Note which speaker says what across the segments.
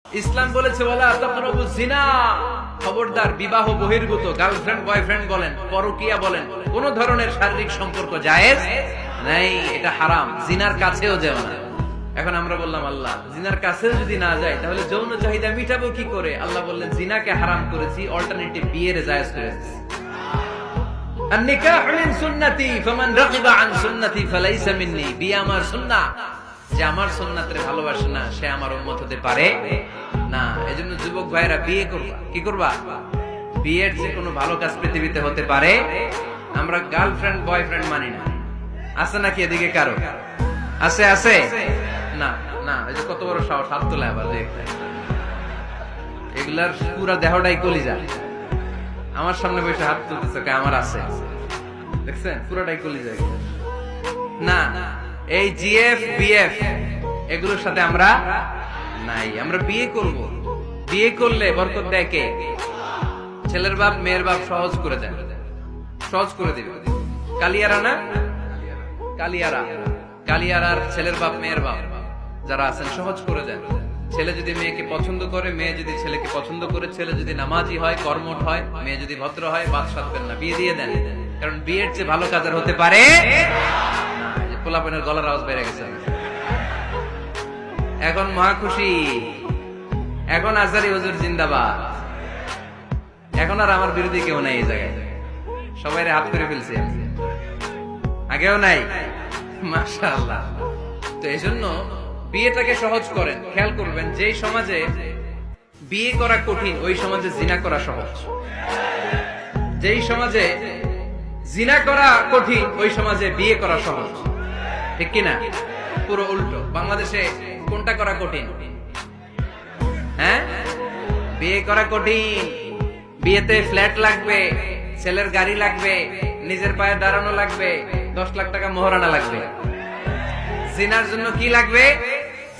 Speaker 1: ইসলাম বলেছে ওয়ালা তাকরাবু জিনা, খবরদার বিবাহ বহির্ভূত গার্লফ্রেন্ড বয়ফ্রেন্ড বলেন, পরকীয়া বলেন, কোন ধরনের শারীরিক সম্পর্ক জায়েজ নাই, এটা হারাম। জিনার কাছেও যেও না। এখন আমরা বললাম আল্লাহ জিনার কাছেও যদি না যায় তাহলে যৌন চাহিদা মিটাবো কি করে? আল্লাহ বললেন জিনাকে হারাম করেছি, অল্টারনেটিভ বিয়ের জায়েজ করেছি। আন-নিকাহু মিন সুন্নতি ফামান রাগিবা আন সুন্নতি ফালাইসা মিন্নি। বিয়ে আমার সুন্নাহ, যে আমার সুন্নাতের ভালোবাসে না সে আমার উম্মত হতে পারে না। এজন্য যুবক ভাইরা বিয়ে করবা। কি করবা? বিয়ের যে কোনো ভালো কাজ পৃথিবীতে হতে পারে। আমরা গার্লফ্রেন্ড বয়ফ্রেন্ড মানি না। আছে নাকি এদিকে কারো? আছে আছে না না, এই যে কত বড় সাহস, হাত তোলা আবার দেখতে। এগুলার পুরা দেহটাই কলিজা। আমার সামনে বসে হাত তুলতেছে কে আমার আছে, দেখছেন পুরাটাই কলিজা। না, এই জিএফ বিএফ এগুলোর সাথে আমরা নাই। আমরা বিয়ে করব, বিয়ে করলে বরকত দেয় কে? ছেলের বাপ মেয়ের বাপ সহজ করে দেয়, সহজ করে দিবে। কালিয়ারা না, কালিয়ারা, কালিয়ারার ছেলের বাপ মেয়ের বাপ যারা আছেন সহজ করে দেন। ছেলে যদি মেয়েকে পছন্দ করে, মেয়ে যদি ছেলেকে পছন্দ করে, ছেলে যদি নামাজি হয়, কর্মঠ হয়, মেয়ে যদি ভদ্র হয়, বাদ সাধবেন না, বিয়ে দিয়ে দেন। কারণ বিয়ের চেয়ে ভালো কাজ আর হতে পারে না। পোলাপনের গলার আওয়াজ বেড়ে গেছে। এখন মহা খুশি, এখন আজারি হুজুর জিন্দাবাদ। এখন আর আমার বিরোধী কেউ নাই এই জায়গায়, সবাই হাত করে ফেলছে, আগেও নাই। মাশাআল্লাহ। তো এই জন্য বিয়েটাকে সহজ করেন। খেয়াল করবেন, যেই সমাজে বিয়ে করা কঠিন ওই সমাজে জিনা করা সহজ। যেই সমাজে জিনা করা কঠিন ওই সমাজে বিয়ে করা সহজ। ঠিক কিনা? পুরো উল্টো। বাংলাদেশে কোনটা করা কঠিন? হ্যাঁ, বিয়ে করা কঠিন। বিয়েতে ফ্ল্যাট লাগবে, ছেলের গাড়ি লাগবে, নিজের পায়ে দাঁড়ানো লাগবে, 10 লাখ টাকা মোহরানা লাগবে। জিনার জন্য কি লাগবে?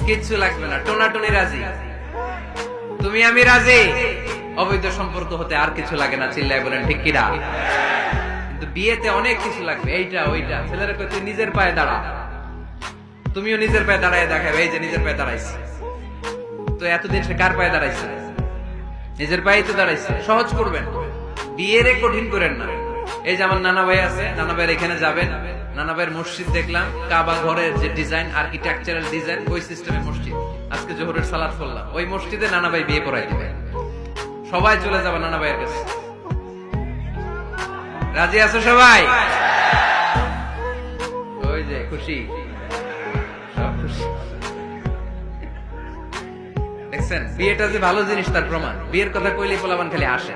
Speaker 1: কিচ্ছু লাগবে না, টোনাটুনি রাজি, তুমি আমি রাজি। অবৈধ সম্পর্ক হতে আর কিছু লাগে না, চিল্লায় বলেন ঠিক কিনা? কিন্তু বিয়েতে অনেক কিছু লাগবে, এইটা ওইটা। ছেলেরা কই তুই নিজের পায়ে দাঁড়া, তুমিও নিজের পায়ে দাঁড়ায় দেখাবে, এই যে নিজের পায়ে দাঁড়াইছে। তো এতদিন সে কার পায়ে দাঁড়াইছে? নিজের পায়ে তো দাঁড়াইছে। সহজ করবেন, বিয়েরে কঠিন করেন না। এই যে আমার নানা ভাই আছে, নানা ভাইয়ের এখানে যাবেন, নানা ভাইয়ের মসজিদ দেখলাম, কাবা ঘরের যে ডিজাইন, আর্কিটেকচারাল ডিজাইন, ওই সিস্টেমে মসজিদ। আজকে জোহরের সালাত করলাম, ওই মসজিদে নানা ভাই বিয়ে পড়াই দিবে। সবাই চলে যাবে নানা ভাইয়ের কাছে। রাজি আছো সবাই? ওই যে খুশি, সব খুশি। দেখছেন বিয়েটা যে ভালো জিনিস তার প্রমাণ। বিয়ের কথা কইলেই পোলাপান খালি আসে।